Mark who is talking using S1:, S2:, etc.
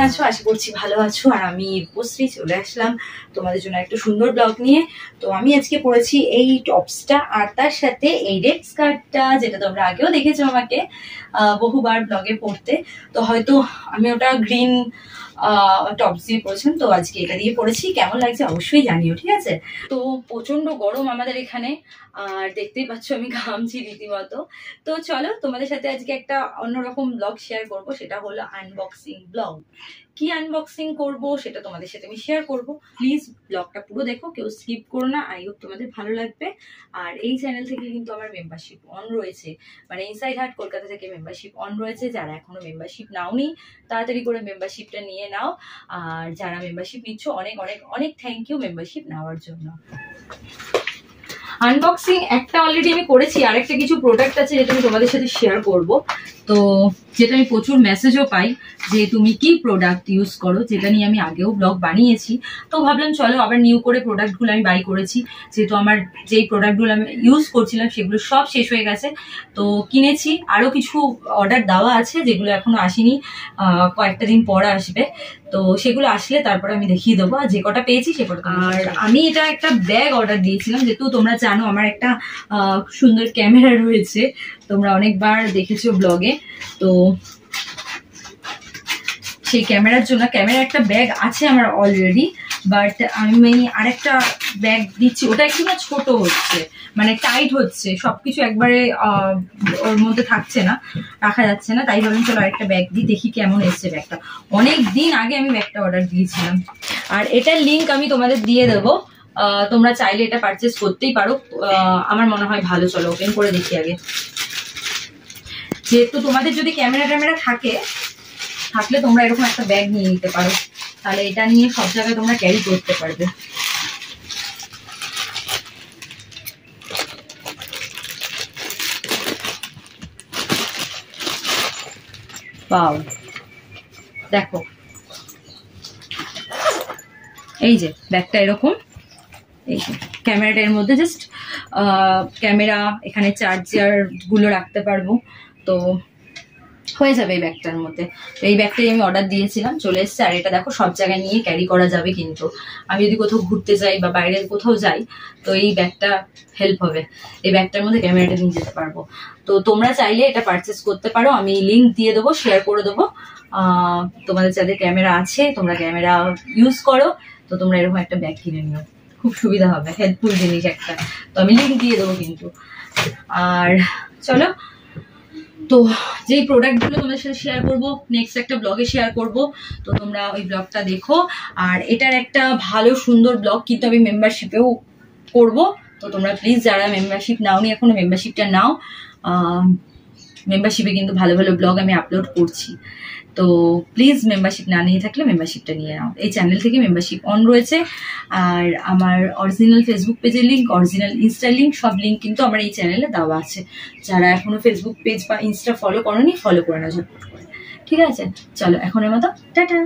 S1: আছো? আশা করছি ভালো আছো। আর আমি রূপশ্রী চলে আসলাম তোমাদের জন্য একটা সুন্দর ব্লগ নিয়ে। তো আমি আজকে পরেছি এই টপসটা আর তার সাথে এই রেড স্কার্টটা, যেটা তোমরা আগেও দেখেছো আমাকে বহুবার ব্লগে পরতে। তো হয়তো আমি ওটা গ্রিন টপস দিয়ে পরেছিলাম, তো আজকে এটা দিয়ে পরেছি। কেমন লাগছে অবশ্যই জানিও, ঠিক আছে? তো প্রচন্ড গরম আমাদের এখানে, আর দেখতেই পাচ্ছ আমি ঘামছি রীতিমতো। তো চলো তোমাদের সাথে আজকে একটা অন্যরকম ব্লগ শেয়ার করব, সেটা হলো আনবক্সিং ব্লগ। কি আনবক্সিং করব সেটা তোমাদের সাথে আমি শেয়ার করব। প্লিজ ব্লগটা পুরো দেখো, কেউ স্কিপ করো না। আই হোপ তোমাদের ভালো লাগবে। আর এই চ্যানেল থেকে কিন্তু আমার মেম্বারশিপ অন রয়েছে, মানে ইনসাইড হার্ট কলকাতা থেকে মেম্বারশিপ অন রয়েছে। যারা এখনো মেম্বারশিপ নাওনি তাড়াতাড়ি করে মেম্বারশিপটা নিয়ে নাও। আর যারা মেম্বারশিপ নিচ্ছ অনেক অনেক অনেক থ্যাংক ইউ মেম্বারশিপ নেওয়ার জন্য। আনবক্সিং একটা অলরেডি আমি করেছি, আরেকটা কিছু প্রোডাক্ট আছে যেটা আমি তোমাদের সাথে শেয়ার করব। তো যেটা আমি প্রচুর মেসেজও পাই যে তুমি কি প্রোডাক্ট ইউজ করো, যেটা নিয়ে আমি আগেও ব্লগ বানিয়েছি। তো ভাবলাম চলো আবার নিউ করে প্রোডাক্টগুলো আমি বাই করেছি, যেহেতু আমার যেই প্রোডাক্টগুলো আমি ইউজ করছিলাম সেগুলো সব শেষ হয়ে গেছে। তো কিনেছি, আরও কিছু অর্ডার দেওয়া আছে যেগুলো এখনো আসেনি, কয়েকটা দিন পর আসবে। তো সেগুলো আসলে তারপরে আমি দেখিয়ে দেবো, আর যে কটা পেয়েছি সে কটা। আর আমি এটা একটা ব্যাগ অর্ডার দিয়েছিলাম, যেহেতু তোমরা জানো আমার একটা সুন্দর ক্যামেরা রয়েছে, তোমরা অনেকবার দেখেছো ব্লগে। তো সেই ক্যামেরার জন্য একটা ব্যাগ আছে আমার অলরেডি, বাট আমি আরেকটা ব্যাগ দিচ্ছি। ওটা একটু না ছোট হচ্ছে, মানে টাইট হচ্ছে, সবকিছু একবারে ওর মধ্যে থাকছে না, রাখা যাচ্ছে না। তাই ভাবলাম চলো আরেকটা ব্যাগ দিই, দেখি কেমন এসছে ব্যাগটা। অনেক দিন আগে আমি ব্যাগটা অর্ডার দিয়েছিলাম, আর এটার লিঙ্ক আমি তোমাদের দিয়ে দেবো। তোমরা চাইলে এটা পারচেস করতেই পারো, আমার মনে হয় ভালো। চলো ওপেন করে দেখি আগে। যেহেতু তোমাদের যদি ক্যামেরা থাকলে তোমরা এরকম একটা ব্যাগ নিয়ে নিতে পারো, তাহলে এটা নিয়ে সব জায়গায় তোমরা ক্যারি করতে পারবে। পাও দেখো, এই যে ব্যাগটা এরকম, এই যে ক্যামেরাটার মধ্যে জাস্ট ক্যামেরা, এখানে চার্জার গুলো রাখতে পারবো, তো হয়ে যাবে এই ব্যাগটার মধ্যে। এই ব্যাগটাই আমি অর্ডার দিয়েছিলাম, চলে এসছে। আর এটা দেখো সব জায়গায় নিয়ে ক্যারি করা যাবে, কিন্তু আমি যদি কোথাও ঘুরতে যাই বা বাইরে কোথাও যাই তো এই ব্যাগটা হেল্প হবে। এই ব্যাগটার মধ্যে ক্যামেরাটা নিয়ে যেতে পারবো। তো তোমরা চাইলে এটা পারচেস করতে পারো, আমি লিঙ্ক দিয়ে দেবো, শেয়ার করে দেবো। তোমাদের যাদের ক্যামেরা আছে, তোমরা ক্যামেরা ইউজ করো, তো তোমরা এরকম একটা ব্যাগ কিনে নিও, খুব সুবিধা হবে, হেল্পফুল জিনিস একটা। তো আমি লিঙ্ক দিয়ে দেবো কিন্তু। আর চলো, তো যেই প্রোডাক্টগুলো তোমাদের সাথে শেয়ার করবো নেক্সট একটা ব্লগে শেয়ার করব, তো তোমরা ওই ব্লগটা দেখো। আর এটার একটা ভালো সুন্দর ব্লগ কিন্তু আমি মেম্বারশিপেও করব। তো তোমরা প্লিজ যারা মেম্বারশিপ নাওনি এখনো, মেম্বারশিপটা নাও। মেম্বারশিপে কিন্তু ভালো ভালো ব্লগ আমি আপলোড করছি, তো প্লিজ মেম্বারশিপ না নিয়ে থাকলে মেম্বারশিপটা নিয়ে নাও। এই চ্যানেল থেকে মেম্বারশিপ অন রয়েছে। আর আমার অরিজিনাল ফেসবুক পেজের লিঙ্ক, অরিজিনাল ইনস্টার লিঙ্ক, সব লিঙ্ক কিন্তু আমার এই চ্যানেলে দেওয়া আছে। যারা এখনো ফেসবুক পেজ বা ইনস্টা ফলো করোনি, ফলো করে নাও ঝটপট করে, ঠিক আছে? চলো এখনের মতো টাটা।